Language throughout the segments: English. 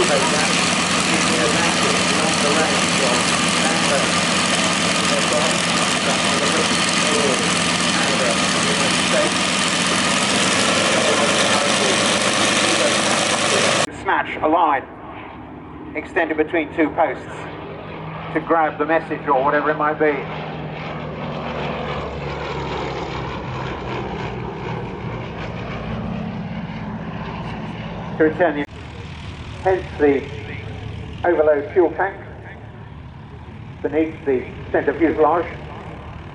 radar in the Atlantic beyond the range of Lambert, Nepal, or Canada, the United States. Snatch a line extended between two posts to grab the message or whatever it might be. To return the hence the overload fuel tank beneath the centre fuselage.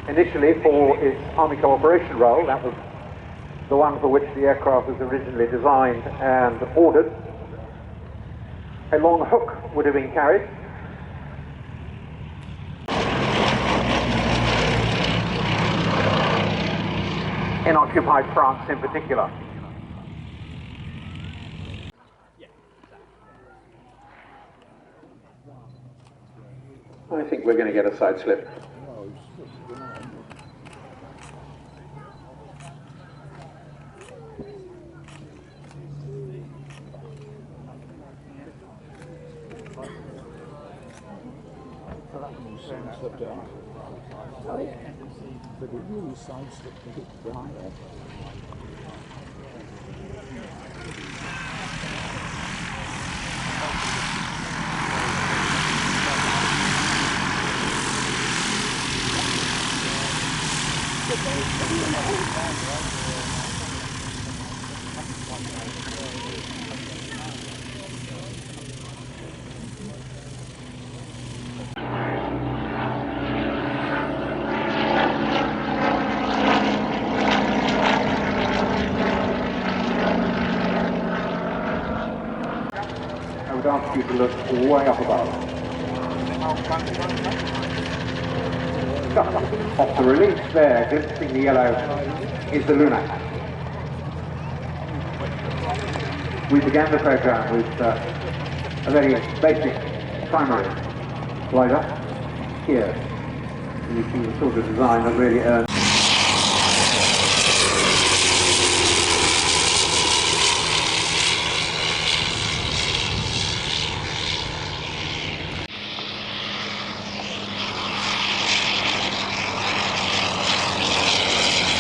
Initially for its Army cooperation role, that was the one for which the aircraft was originally designed and ordered. A long hook would have been carried. In occupied France in particular. I think we're going to get a side slip. Slipped down. Oh, yeah. But it really sidestepped the hit behind it. I would ask you to look way up above. Off the relief there, glistening the yellow, is the lunar. We began the program with a very basic primary glider here. You see the sort of design that really earns.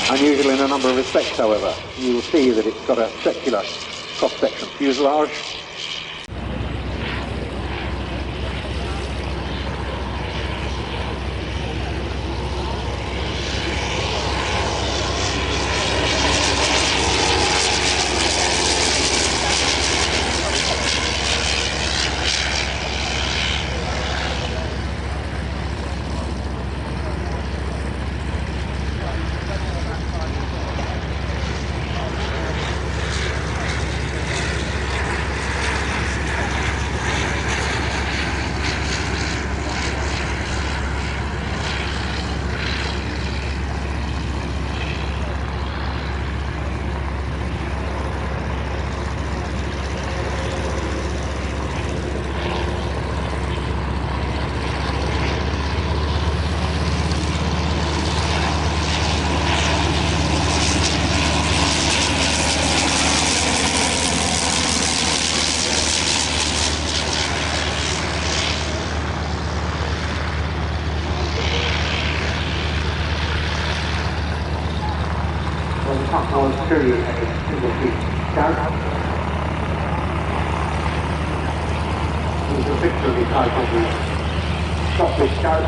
Unusual in a number of respects, however. You will see that it's got a circular cross-section fuselage. I'll show you a single piece scout. There's a picture of the type of the Scottish scout.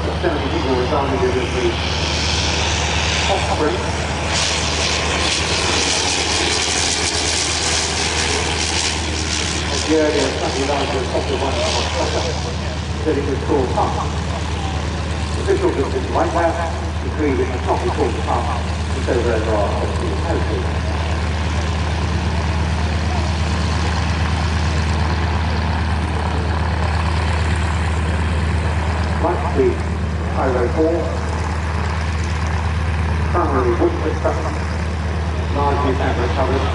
The 70 people regarded it as the offspring. Of the earlier slightly larger Scottish one that it was called Pup. Officials of this White House agreed it was not called Pup. So there are obviously houses. Like the Pyro 4, primarily wood construction, largely fabric covered,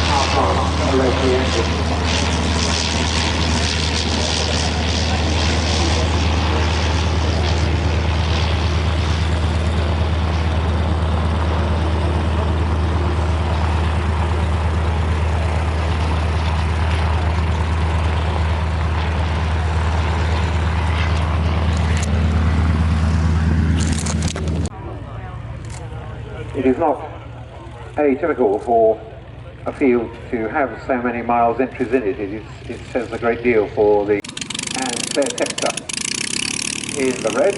half-on a rotary engine. It is not atypical for a field to have so many miles entries in it. It says a great deal for the and Claire Texter in the red.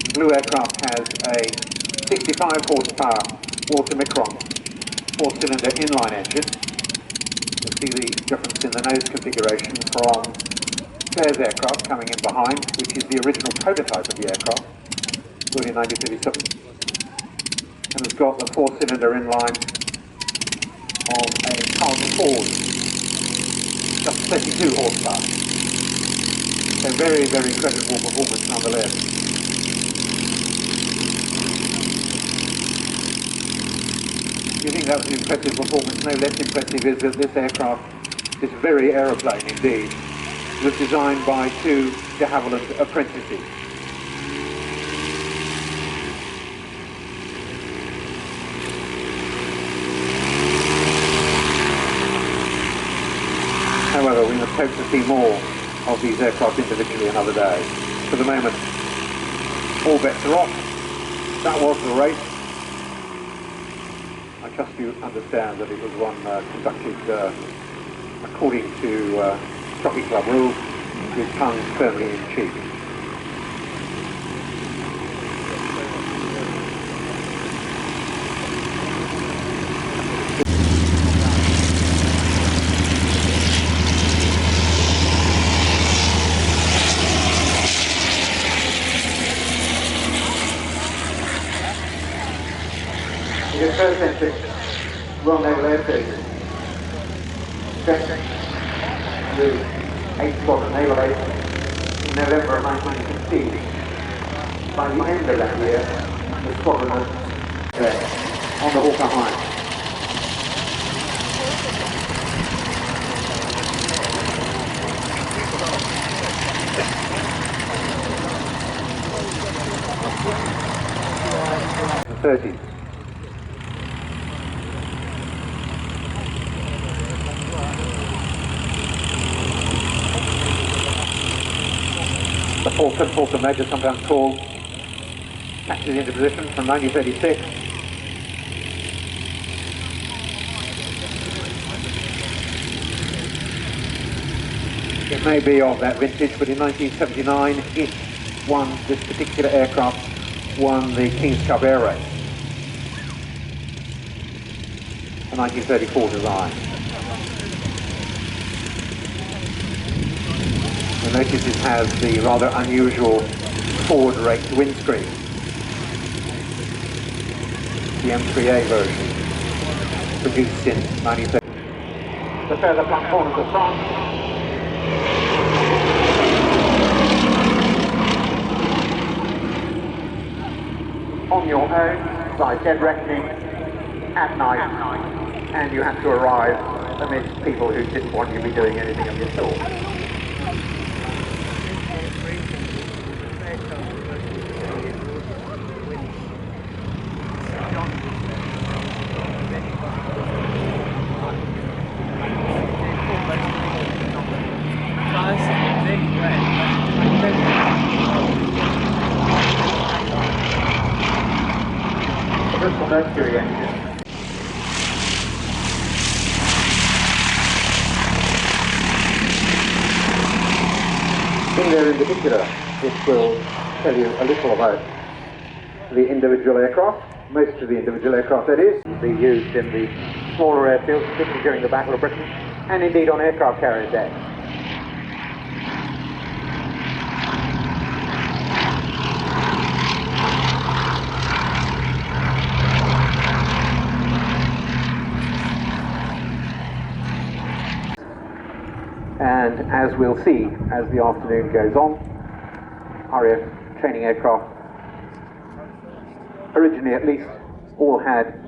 The blue aircraft has a 65 horsepower Warden 4-cylinder inline engine. You'll see the difference in the nose configuration from Claire's aircraft coming in behind, which is the original prototype of the aircraft, built in 1937. And it's got the 4-cylinder inline of a Carlton Ford, just 32 horsepower. So very, very creditable performance nonetheless. If you think that was an impressive performance, no less impressive is that this aircraft, this very aeroplane indeed, was designed by two de Havilland apprentices. However, we must hope to see more of these aircraft individually another day. For the moment, all bets are off. That was the race. I trust you understand that it was one conducted according to Jockey Club rules, with tongues firmly in cheek. Your first entry, Royal Naval Air Station, with 8th Squadron Naval Ace in November of 1916. By the end of that year, the squadron was on the Hawker High. The 30s. The Fulton Major, sometimes called, catches into position from 1936. It may be of that vintage, but in 1979 this particular aircraft won the King's Cup Air Race. A 1934 design. You'll notice it has the rather unusual forward-raked windscreen. The M3A version, produced in 1930. The further front corners of France. On your own, by dead reckoning, at night, and you had to arrive amidst people who didn't want you to be doing anything of your sort. Mercury engine. In there in particular, it will tell you a little about the individual aircraft, most of the individual aircraft that is, be used in the smaller airfields, particularly during the Battle of Britain, and indeed on aircraft carrier decks. And as we'll see as the afternoon goes on, RAF training aircraft, originally at least, all had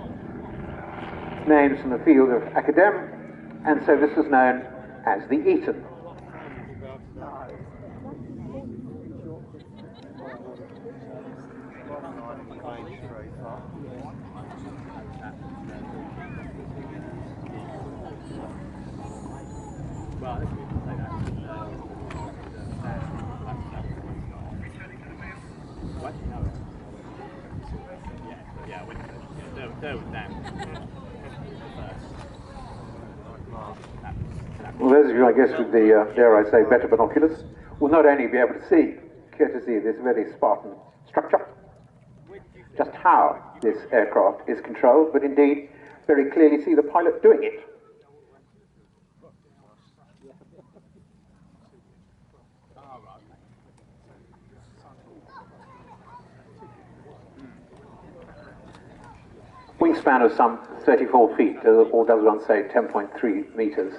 names from the field of Academ, and so this was known as the Eton. guess with the, dare I say, better binoculars, will not only be able to see, courtesy of this very Spartan structure, just how this aircraft is controlled, but indeed very clearly see the pilot doing it. Wingspan of some 34 feet, or does one say 10.3 meters.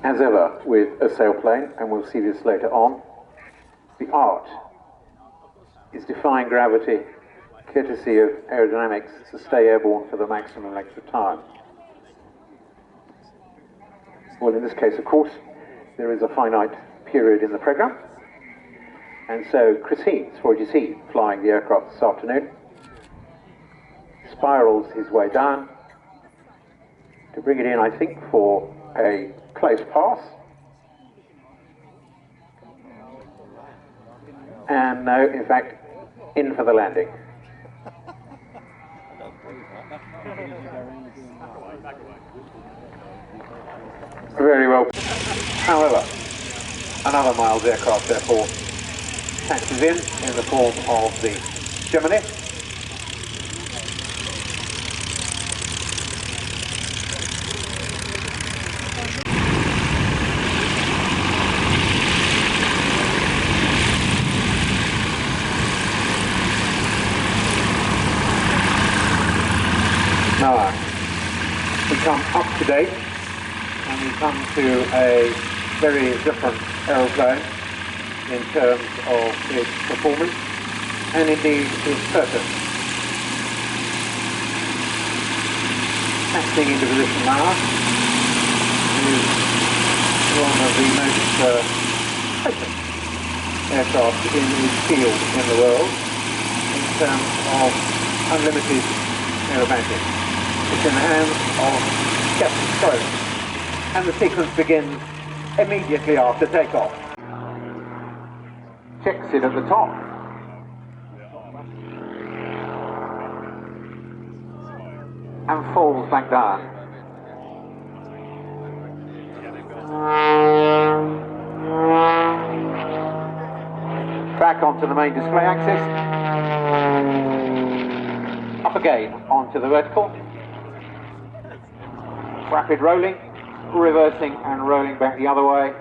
As ever with a sailplane, and we'll see this later on, the art is defying gravity, courtesy of aerodynamics, to stay airborne for the maximum length of time. Well, in this case, of course, there is a finite period in the program. And so Chris Heanes, 4GC, flying the aircraft this afternoon, spirals his way down to bring it in, I think, for a close pass. And no, in fact, in for the landing. Very well. However, another Miles aircraft, therefore, taxis in the form of the Gemini. Now, we come up to date, and we come to a very different aeroplane in terms of its performance and indeed its purpose. Taxiing into position now is one of the most potent aircraft in its field in the world in terms of unlimited aerobatic. It's in the hands of Captain Stroke, and the sequence begins immediately after takeoff. Checks it at the top. And falls back down. Back onto the main display axis. Up again onto the vertical. Rapid rolling, reversing and rolling back the other way.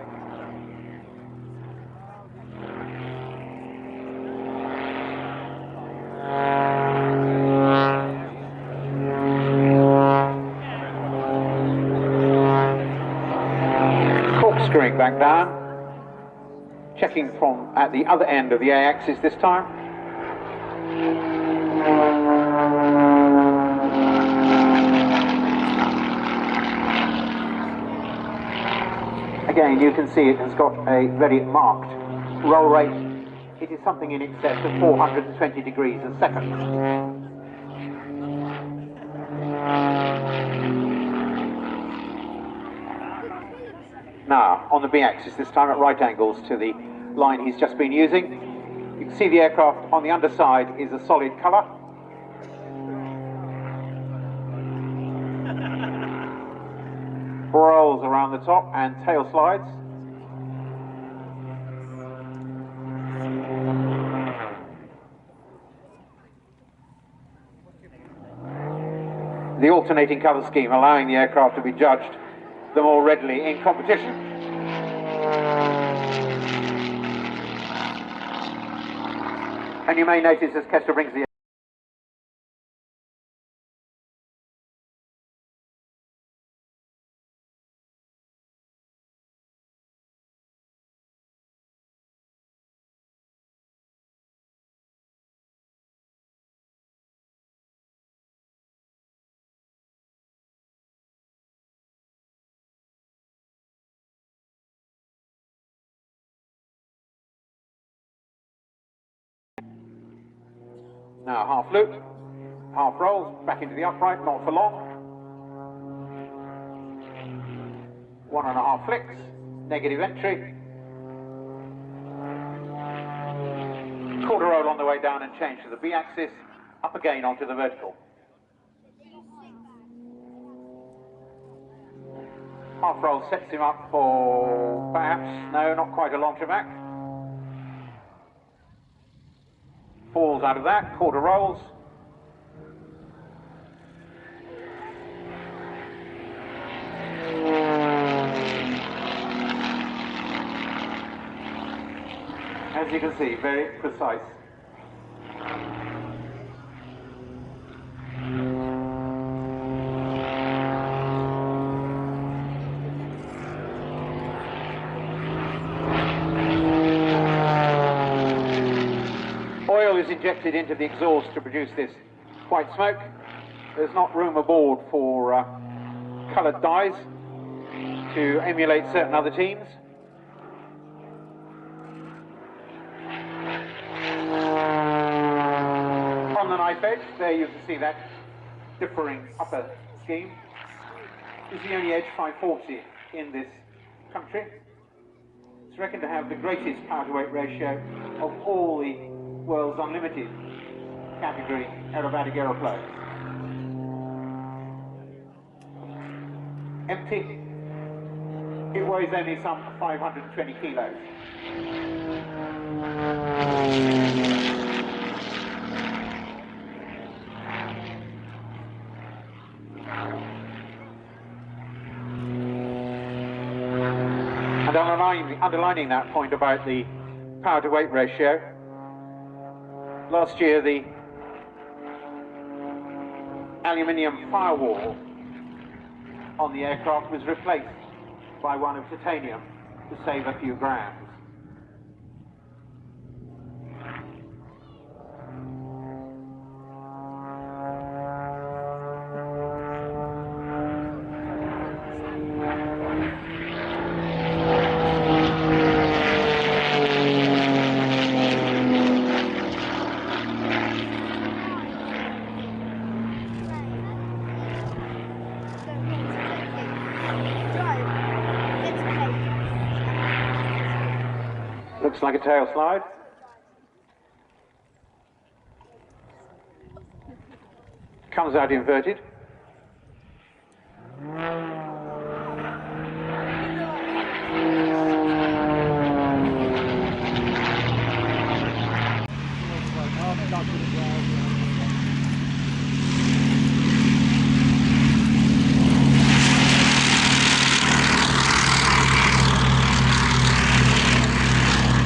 Corkscrewing back down, checking from at the other end of the A-axis this time. Again, you can see it has got a very marked roll rate. It is something in excess of 420 degrees a second. Now, on the B-axis this time at right angles to the line he's just been using. You can see the aircraft on the underside is a solid colour. Rolls around the top and tail slides. The alternating colour scheme allowing the aircraft to be judged the more readily in competition. And you may notice as Kester brings the now half loop, half rolls, back into the upright, not for long. 1.5 flicks, negative entry. Quarter roll on the way down and change to the B-axis, up again onto the vertical. half roll sets him up for perhaps, no, not quite a launcher-back. Falls out of that, quarter rolls. As you can see, very precise. Oil is injected into the exhaust to produce this white smoke. There's not room aboard for coloured dyes to emulate certain other teams. On the knife edge, there you can see that differing upper scheme. This is the only Edge 540 in this country. It's reckoned to have the greatest power to weight ratio of all the world's unlimited category aerobatic aeroplanes. Empty, it weighs only some 520 kilos. And underlining that point about the power to weight ratio, last year the aluminium firewall on the aircraft was replaced by one of titanium to save a few grams. Looks like a tail slide. Comes out inverted.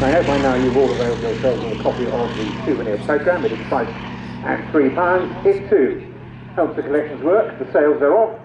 I hope by now you've all availed yourselves of a copy of the souvenir programme. It is priced at £3. It too helps the collection's work, the sales thereof.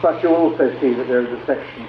But you'll also see that there is a section